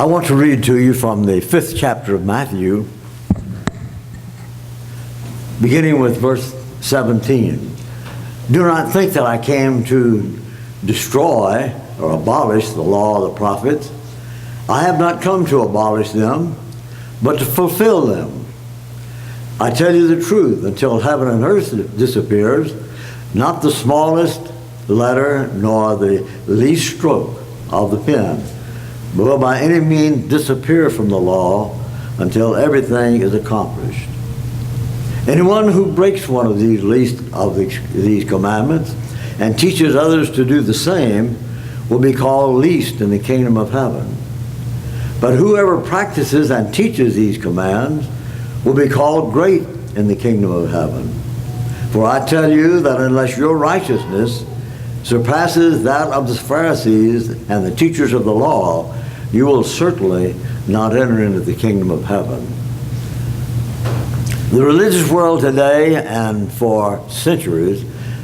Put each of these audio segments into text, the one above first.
I want to read to you from the 5th chapter of Matthew, beginning with verse 17. Do not think that I came to destroy or abolish the law of the prophets. I have not come to abolish them, but to fulfill them. I tell you the truth, until heaven and earth disappears, not the smallest letter nor the least stroke of the pen will by any means disappear from the law until everything is accomplished. Anyone who breaks one of these least of these commandments and teaches others to do the same will be called least in the kingdom of heaven. But whoever practices and teaches these commands will be called great in the kingdom of heaven. For I tell you that unless your righteousness surpasses that of the Pharisees and the teachers of the law, you will certainly not enter into the kingdom of heaven. The religious world today and for centuries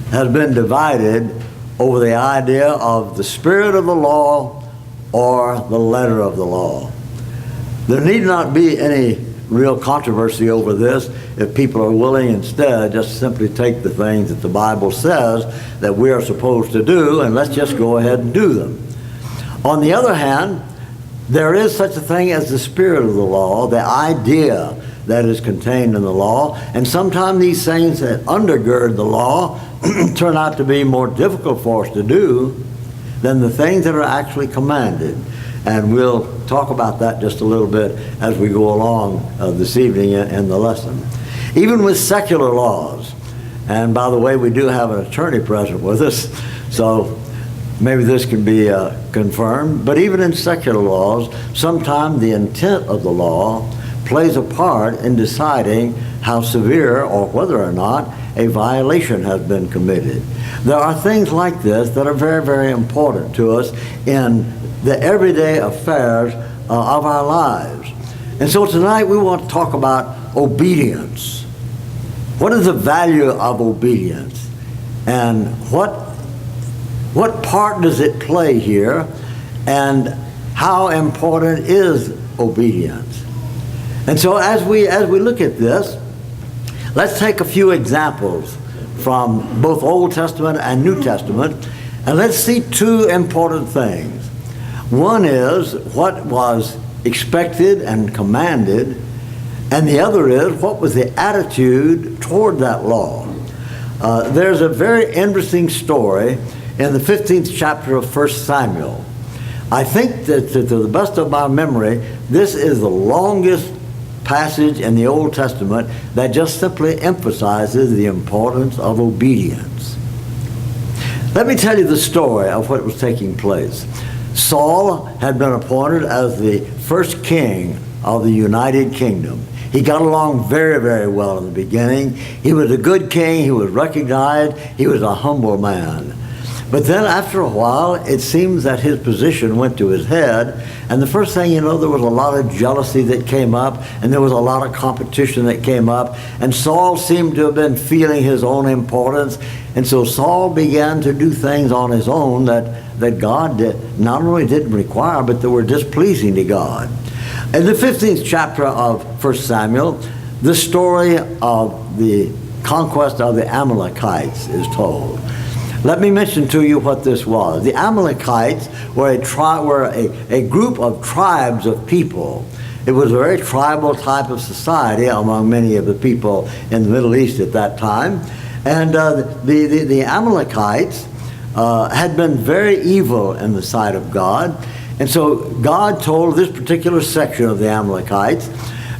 has been divided over the idea of the spirit of the law or the letter of the law. There need not be any real controversy over this if people are willing instead just simply take the things that the Bible says that we are supposed to do and let's just go ahead and do them. On the other hand, there is such a thing as the spirit of the law, the idea that is contained in the law, and sometimes these things that undergird the law turn out to be more difficult for us to do than the things that are actually commanded. And we'll talk about that just a little bit as we go along this evening in the lesson. Even with secular laws, and by the way, we do have an attorney present with us, so maybe this can be confirmed, but even in secular laws, sometimes the intent of the law plays a part in deciding how severe or whether or not a violation has been committed. There are things like this that are very, very important to us in the everyday affairs of our lives. And so tonight we want to talk about obedience. What is the value of obedience? And what part does it play here? And how important is obedience? And so as we look at this, let's take a few examples from both Old Testament and New Testament, and let's see two important things. One is what was expected and commanded, and the other is what was the attitude toward that law. There's a very interesting story in the 15th chapter of 1 Samuel. I think that to the best of my memory, this is the longest passage in the Old Testament that just simply emphasizes the importance of obedience. Let me tell you the story of what was taking place. Saul had been appointed as the first king of the United Kingdom. He got along very, very well in the beginning. He was a good king. He was recognized. He was a humble man. But then after a while, it seems that his position went to his head, and the first thing you know, there was a lot of jealousy that came up, and there was a lot of competition that came up, and Saul seemed to have been feeling his own importance, and so Saul began to do things on his own that God not only didn't require, but that were displeasing to God. In the 15th chapter of 1 Samuel, the story of the conquest of the Amalekites is told. Let me mention to you what this was. The Amalekites were a group of tribes of people. It was a very tribal type of society among many of the people in the Middle East at that time. And the Amalekites had been very evil in the sight of God. And so God told this particular section of the Amalekites,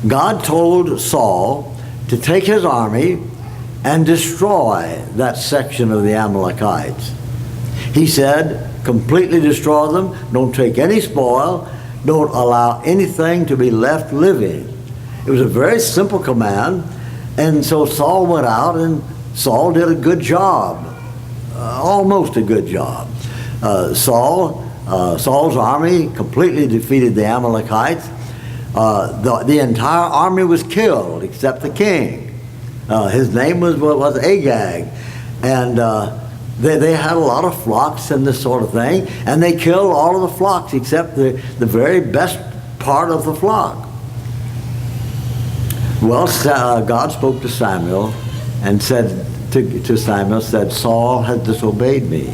God told Saul to take his army and destroy that section of the Amalekites. He said, completely destroy them, don't take any spoil, don't allow anything to be left living. It was a very simple command, and so Saul went out, and Saul did a good job, almost a good job. Saul's army completely defeated the Amalekites. The entire army was killed except the king. His name was Agag, and they had a lot of flocks and this sort of thing, and they killed all of the flocks except the very best part of the flock. Well, God spoke to Samuel and said to Samuel, said, Saul has disobeyed me.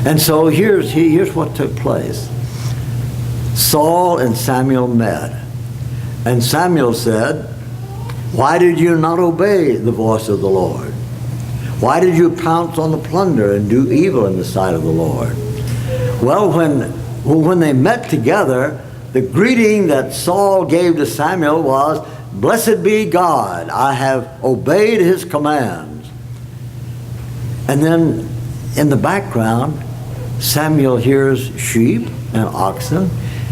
And so here's what took place. Saul and Samuel met. And Samuel said, why did you not obey the voice of the Lord? Why did you pounce on the plunder and do evil in the sight of the Lord? Well, when they met together, the greeting that Saul gave to Samuel was, blessed be God, I have obeyed his commands. And then in the background, Samuel hears sheep and oxen.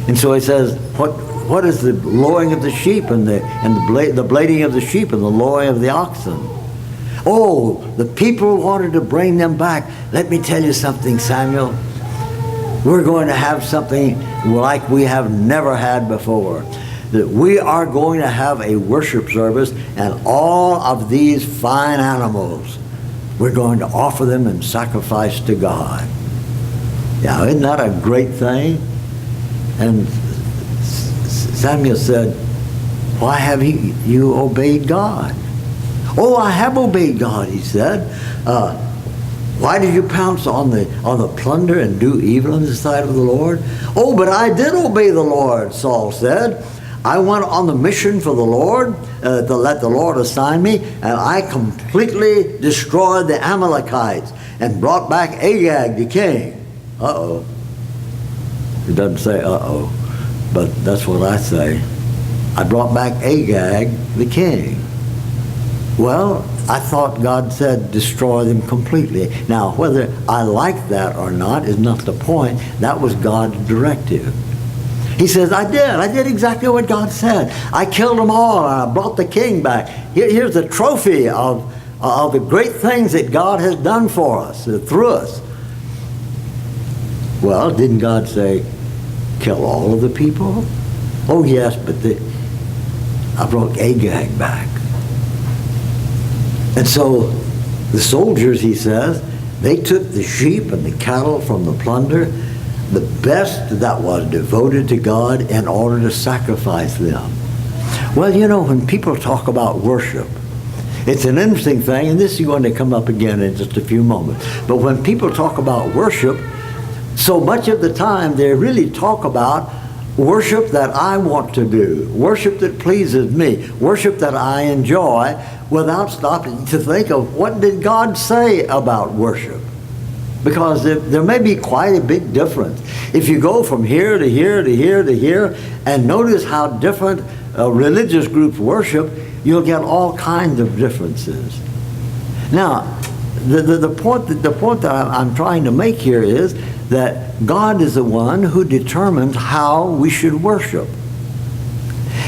And so he says, what is the lowing of the sheep and the blading of the sheep and the lowing of the oxen? Oh, the people wanted to bring them back. Let me tell you something, Samuel. We're going to have something like we have never had before. That we are going to have a worship service, and all of these fine animals, we're going to offer them in sacrifice to God. Yeah, isn't that a great thing? And Samuel said, why have you obeyed God? Oh, I have obeyed God, he said. Why did you pounce on the plunder and do evil in the sight of the Lord? Oh, but I did obey the Lord, Saul said. I went on the mission for the Lord, to let the Lord assign me, and I completely destroyed the Amalekites and brought back Agag the king. Uh-oh. It doesn't say uh-oh, but that's what I say. I brought back Agag the king. Well, I thought God said destroy them completely. Now, whether I like that or not is not the point. That was God's directive. He says, I did exactly what God said. I killed them all, and I brought the king back. Here's a trophy of the great things that God has done for us, through us. Well, didn't God say, kill all of the people? Oh, yes, but I brought Agag back. And so the soldiers, he says, they took the sheep and the cattle from the plunder, the best that was devoted to God, in order to sacrifice them. Well, you know, when people talk about worship, it's an interesting thing, and this is going to come up again in just a few moments. But when people talk about worship, so much of the time they really talk about worship that I want to do, worship that pleases me, worship that I enjoy, without stopping to think of what did God say about worship. Because there may be quite a big difference. If you go from here to here to here to here and notice how different religious groups worship, you'll get all kinds of differences. Now, the point that I'm trying to make here is that God is the one who determines how we should worship.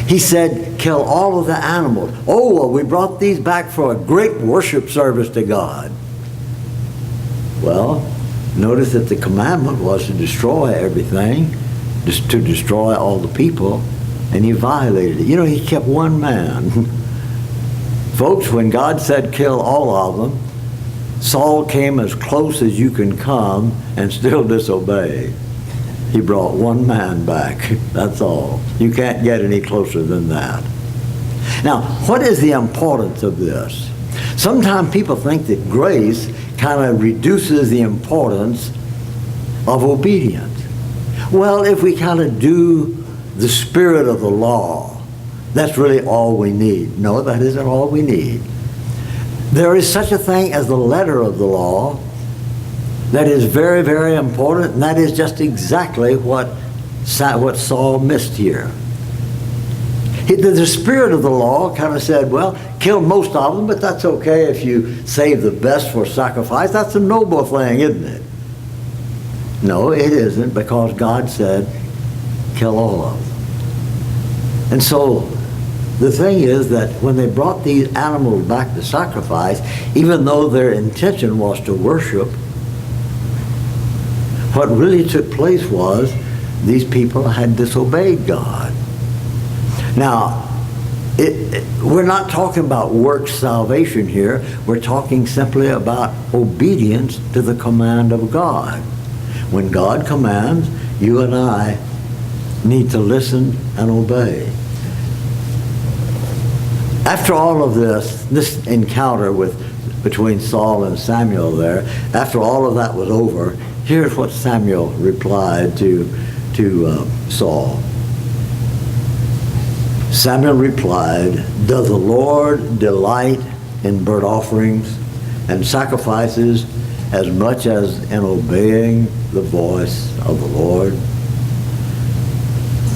He said, kill all of the animals. Oh, well, we brought these back for a great worship service to God. Well, notice that the commandment was to destroy everything, just to destroy all the people, and he violated it. You know, he kept one man. Folks, when God said kill all of them, Saul came as close as you can come and still disobey. He brought one man back. That's all. You can't get any closer than that. Now, what is the importance of this? Sometimes people think that grace kind of reduces the importance of obedience. Well, if we kind of do the spirit of the law, that's really all we need. No, that isn't all we need. There is such a thing as the letter of the law that is very, very important, and that is just exactly what Saul missed here. The spirit of the law kind of said, well, kill most of them, but that's okay if you save the best for sacrifice. That's a noble thing, isn't it? No, it isn't, because God said, kill all of them. And so the thing is that when they brought these animals back to sacrifice, even though their intention was to worship, what really took place was these people had disobeyed God. Now, we're not talking about works salvation here. We're talking simply about obedience to the command of God. When God commands, you and I need to listen and obey. After all of this encounter between Saul and Samuel there, after all of that was over, here's what Samuel replied to Saul. Samuel replied, "Does the Lord delight in burnt offerings and sacrifices as much as in obeying the voice of the Lord?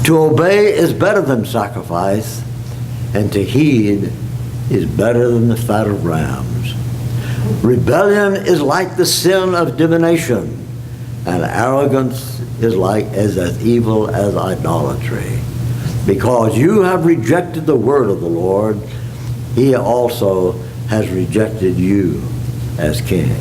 To obey is better than sacrifice, and to heed is better than the fat of rams. Rebellion is like the sin of divination, and arrogance is as evil as idolatry. Because you have rejected the word of the Lord, he also has rejected you as king."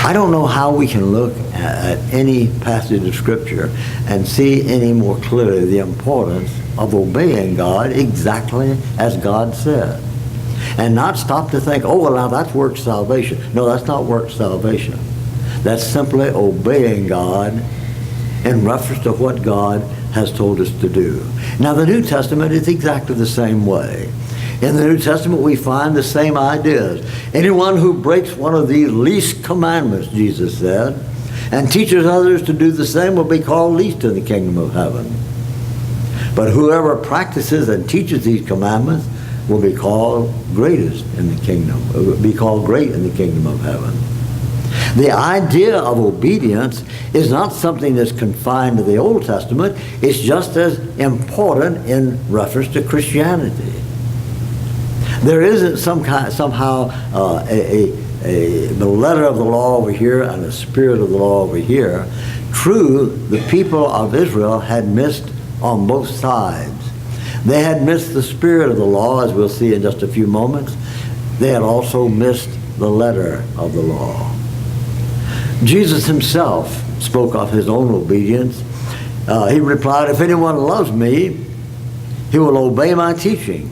I don't know how we can look at any passage of Scripture and see any more clearly the importance of obeying God exactly as God said. And not stop to think, oh, well, now that's works salvation. No, that's not works salvation. That's simply obeying God in reference to what God has told us to do. Now, the New Testament is exactly the same way. In the New Testament, we find the same ideas. Anyone who breaks one of these least commandments, Jesus said, and teaches others to do the same will be called least in the kingdom of heaven. But whoever practices and teaches these commandments will be called greatest in the kingdom, will be called great in the kingdom of heaven. The idea of obedience is not something that's confined to the Old Testament. It's just as important in reference to Christianity. There isn't somehow the letter of the law over here and the spirit of the law over here. True, the people of Israel had missed on both sides. They had missed the spirit of the law, as we'll see in just a few moments. They had also missed the letter of the law. Jesus himself spoke of his own obedience. He replied, "If anyone loves me, he will obey my teaching.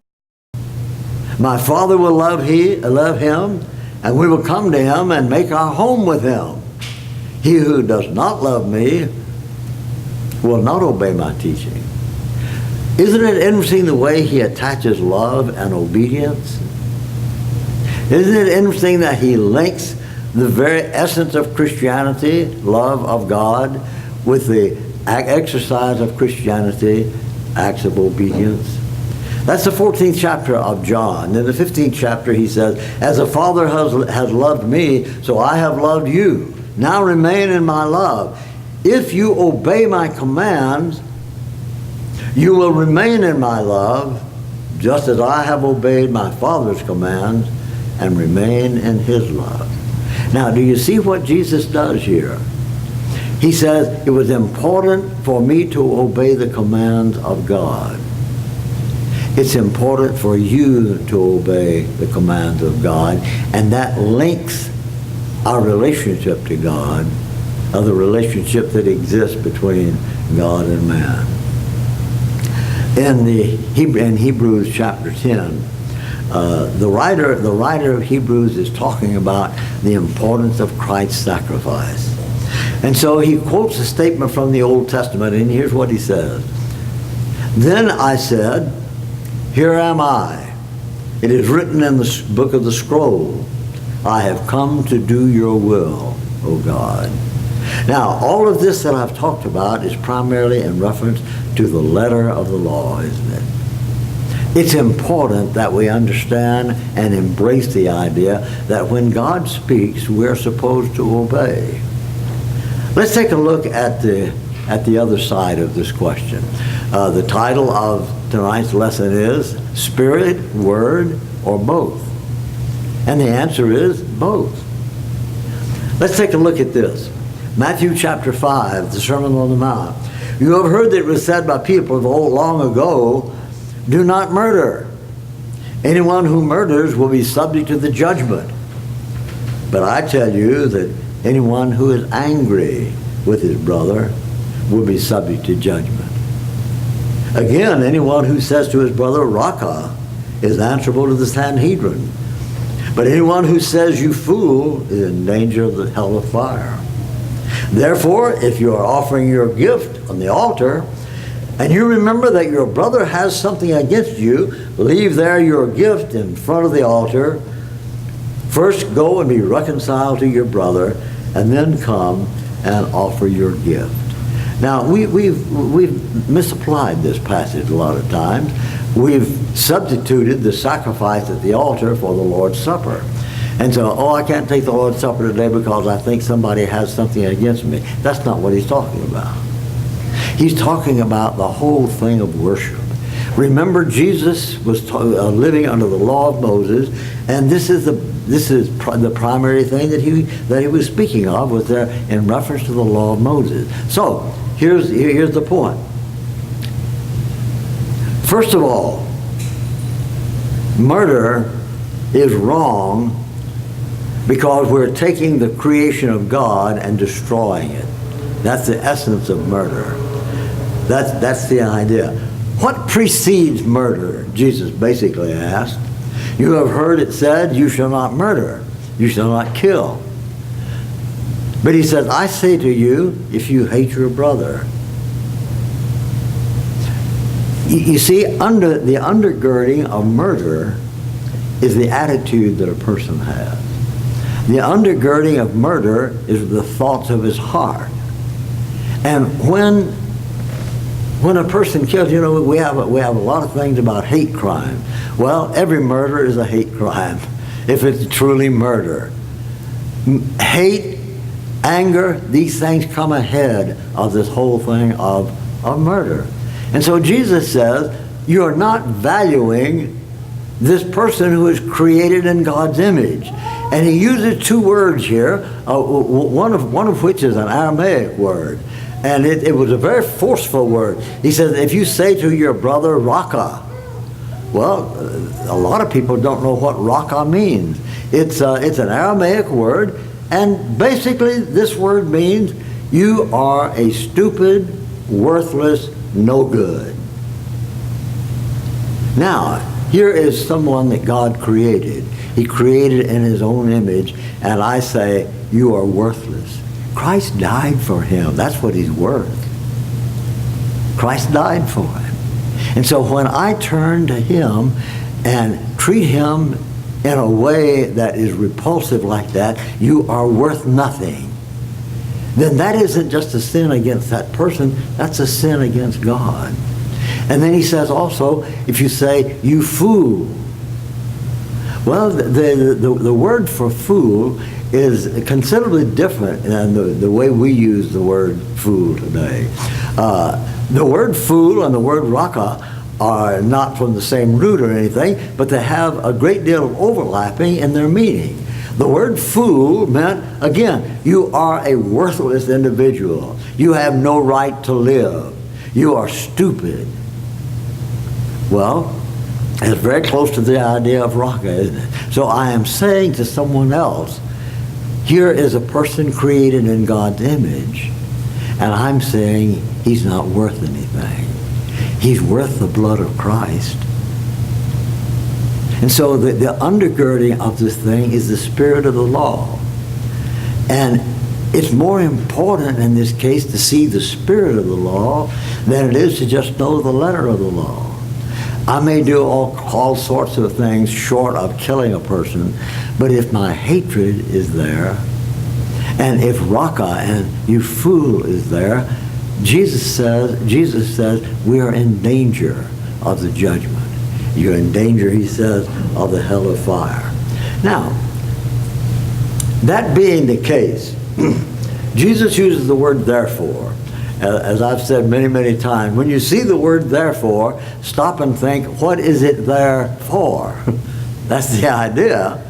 My Father will love him, and we will come to him and make our home with him. He who does not love me will not obey my teaching." Isn't it interesting the way he attaches love and obedience? Isn't it interesting that he links the very essence of Christianity, love of God, with the exercise of Christianity, acts of obedience? That's the 14th chapter of John. In the 15th chapter he says, "As the Father has loved me, so I have loved you. Now remain in my love. If you obey my commands, you will remain in my love, just as I have obeyed my Father's commands and remain in his love." Now, do you see what Jesus does here? He says, it was important for me to obey the commands of God. It's important for you to obey the commands of God, and that links our relationship to God, the relationship that exists between God and man. In Hebrews chapter 10, the writer of Hebrews is talking about the importance of Christ's sacrifice. And so he quotes a statement from the Old Testament, and here's what he says. "Then I said, here am I. It is written in the book of the scroll, I have come to do your will, O God." Now, all of this that I've talked about is primarily in reference to the letter of the law, isn't it? It's important that we understand and embrace the idea that when God speaks, we're supposed to obey. Let's take a look at the other side of this question. The title of tonight's lesson is Spirit, Word, or Both? And the answer is both. Let's take a look at this. Matthew chapter 5, the Sermon on the Mount. "You have heard that it was said by people of old long ago, do not murder. Anyone who murders will be subject to the judgment. But I tell you that anyone who is angry with his brother will be subject to judgment. Again, anyone who says to his brother, Raca, is answerable to the Sanhedrin. But anyone who says, you fool, is in danger of the hell of fire. Therefore, if you are offering your gift on the altar, and you remember that your brother has something against you, leave there your gift in front of the altar. First go and be reconciled to your brother, and then come and offer your gift. Now, we've misapplied this passage a lot of times. We've substituted the sacrifice at the altar for the Lord's Supper. And so, I can't take the Lord's Supper today because I think somebody has something against me. That's not what he's talking about. He's talking about the whole thing of worship. Remember, Jesus was living under the law of Moses, and this is the primary thing that he was speaking of, was there in reference to the law of Moses. So here's the point. First of all, murder is wrong because we're taking the creation of God and destroying it. That's the essence of murder. That's the idea. What precedes murder? Jesus basically asked. You have heard it said, you shall not murder, you shall not kill. But he says, I say to you, if you hate your brother. You see, under the undergirding of murder is the attitude that a person has. The undergirding of murder is the thoughts of his heart. And when a person kills, we have a lot of things about hate crime. Well, every murder is a hate crime if it's truly murder. Hate, anger, these things come ahead of this whole thing of murder. And so Jesus says, you're not valuing this person who is created in God's image. And he uses two words here, one of which is an Aramaic word. And it was a very forceful word. He says, if you say to your brother, Raka. Well, a lot of people don't know what Raka means. It's an Aramaic word, and basically this word means you are a stupid, worthless, no good. Now, here is someone that God created. He created in his own image, and I say, you are worthless. Christ died for him. That's what he's worth. Christ died for him. And so when I turn to him and treat him in a way that is repulsive like that, you are worth nothing. Then that isn't just a sin against that person, that's a sin against God. And then he says also, if you say, you fool. Well, the word for fool is considerably different than the way we use the word fool today. The word fool and the word raka are not from the same root or anything, but they have a great deal of overlapping in their meaning. The word fool meant, again, you are a worthless individual. You have no right to live. You are stupid. Well, it's very close to the idea of raka, isn't it? So I am saying to someone else, here is a person created in God's image, and I'm saying he's not worth anything. He's worth the blood of Christ. And so the undergirding of this thing is the spirit of the law. And it's more important in this case to see the spirit of the law than it is to just know the letter of the law. I may do all sorts of things short of killing a person, but if my hatred is there, and if raka and you fool is there, Jesus says we are in danger of the judgment. You're in danger, he says, of the hell of fire. Now, that being the case, Jesus uses the word therefore. As I've said many, many times, when you see the word therefore, stop and think, what is it there for? That's the idea.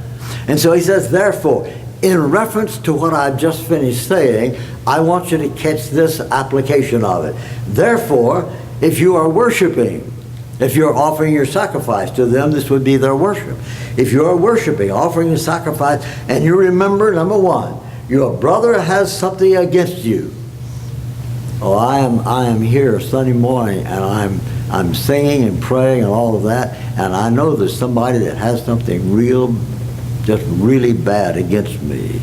And so he says, therefore, in reference to what I've just finished saying, I want you to catch this application of it. Therefore, if you are worshiping, if you're offering your sacrifice to them, this would be their worship. If you are worshiping, offering a sacrifice, and you remember, number one, your brother has something against you. Oh, I am here Sunday morning, and I'm singing and praying and all of that, and I know there's somebody that has something just really bad against me.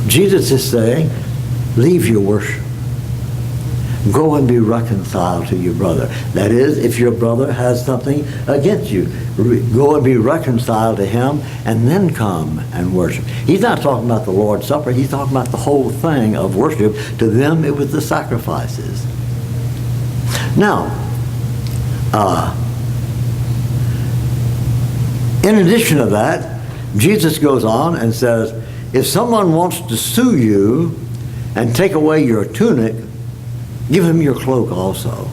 Jesus is saying, leave your worship. Go and be reconciled to your brother. That is, if your brother has something against you, go and be reconciled to him and then come and worship. He's not talking about the Lord's Supper. He's talking about the whole thing of worship. To them, it was the sacrifices. Now, in addition to that, Jesus goes on and says, if someone wants to sue you and take away your tunic, give him your cloak also.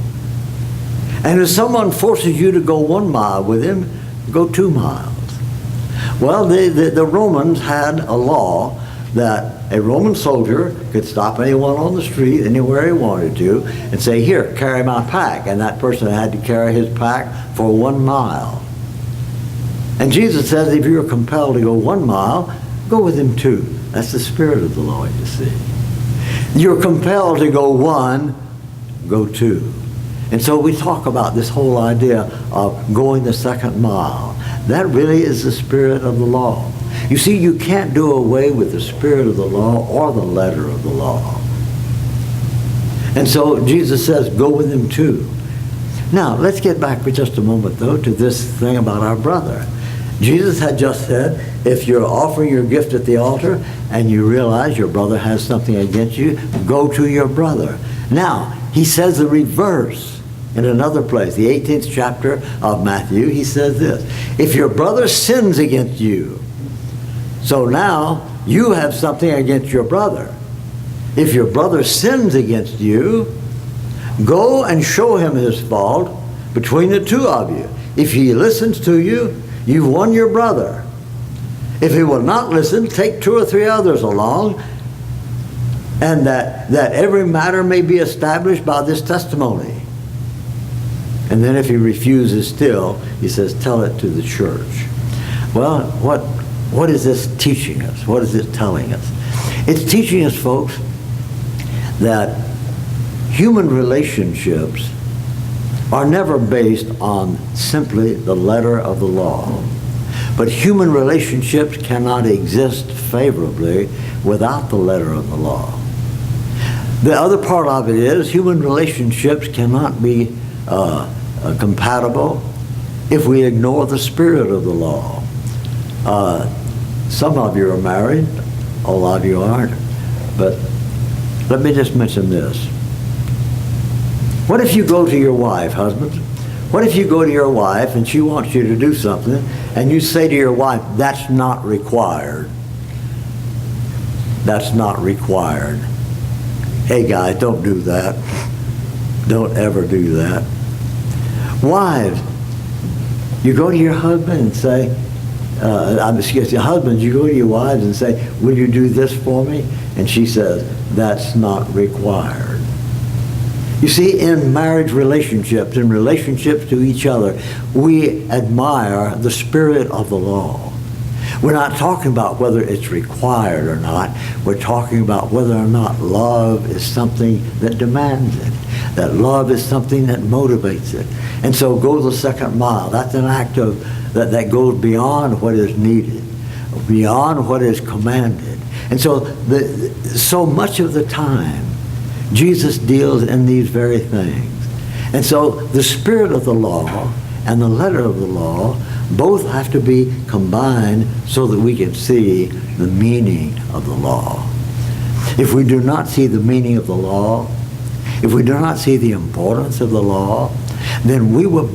And if someone forces you to go 1 mile with him, go 2 miles. Well, the Romans had a law that a Roman soldier could stop anyone on the street, anywhere he wanted to, and say, here, carry my pack. And that person had to carry his pack for 1 mile. And Jesus says, if you're compelled to go 1 mile, go with him 2. That's the spirit of the law, you see. You're compelled to go 1, go 2. And so we talk about this whole idea of going the 2nd mile. That really is the spirit of the law. You see, you can't do away with the spirit of the law or the letter of the law. And so Jesus says, go with him too. Now, let's get back for just a moment, though, to this thing about our brother. Jesus had just said, if you're offering your gift at the altar and you realize your brother has something against you, go to your brother. Now, he says the reverse in another place, the 18th chapter of Matthew. He says this, if your brother sins against you, so now you have something against your brother. If your brother sins against you, go and show him his fault between the 2 of you. If he listens to you, you've won your brother. If he will not listen, take 2 or 3 others along, and that every matter may be established by this testimony. And then if he refuses still, he says, tell it to the church. Well, what is this teaching us? What is it telling us? It's teaching us, folks, that human relationships are never based on simply the letter of the law. But human relationships cannot exist favorably without the letter of the law. The other part of it is human relationships cannot be compatible if we ignore the spirit of the law. Some of you are married, a lot of you aren't, but let me just mention this. What if you go to your wife, husbands? What if you go to your wife and she wants you to do something and you say to your wife, that's not required. That's not required. Hey guys, don't do that. Don't ever do that. Wives, you go to your husband and say, husbands, you go to your wives and say, will you do this for me? And she says, that's not required. You see, in marriage relationships, in relationships to each other, we admire the spirit of the law. We're not talking about whether it's required or not. We're talking about whether or not love is something that demands it, that love is something that motivates it. And so go the 2nd mile. That's an act of that goes beyond what is needed, beyond what is commanded. And so so much of the time, Jesus deals in these very things. And so the spirit of the law and the letter of the law both have to be combined so that we can see the meaning of the law. If we do not see the meaning of the law, if we do not see the importance of the law, then we will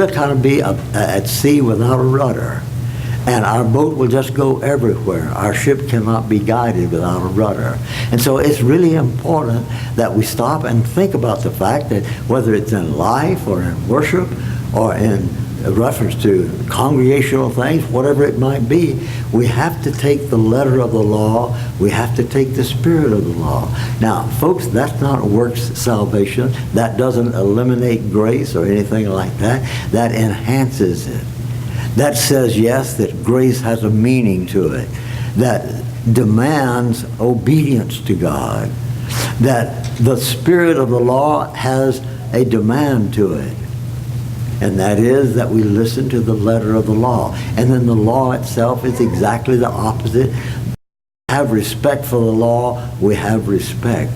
kind of be at sea without a rudder. And our boat will just go everywhere. Our ship cannot be guided without a rudder. And so it's really important that we stop and think about the fact that whether it's in life or in worship or in reference to congregational things, whatever it might be, we have to take the letter of the law. We have to take the spirit of the law. Now, folks, that's not works salvation. That doesn't eliminate grace or anything like that. That enhances it. That says, yes, that grace has a meaning to it, that demands obedience to God, that the spirit of the law has a demand to it, and that is that we listen to the letter of the law. And then the law itself is exactly the opposite. have respect for the law, we have respect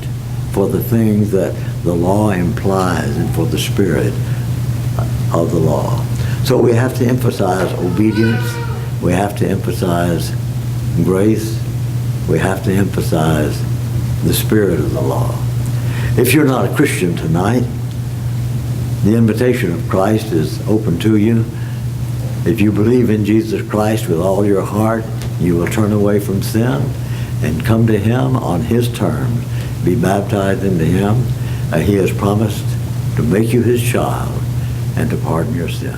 for the things that the law implies and for the spirit of the law. So we have to emphasize obedience. We have to emphasize grace. We have to emphasize the spirit of the law. If you're not a Christian tonight, the invitation of Christ is open to you. If you believe in Jesus Christ with all your heart, you will turn away from sin and come to him on his terms, be baptized into him. He has promised to make you his child and to pardon your sin.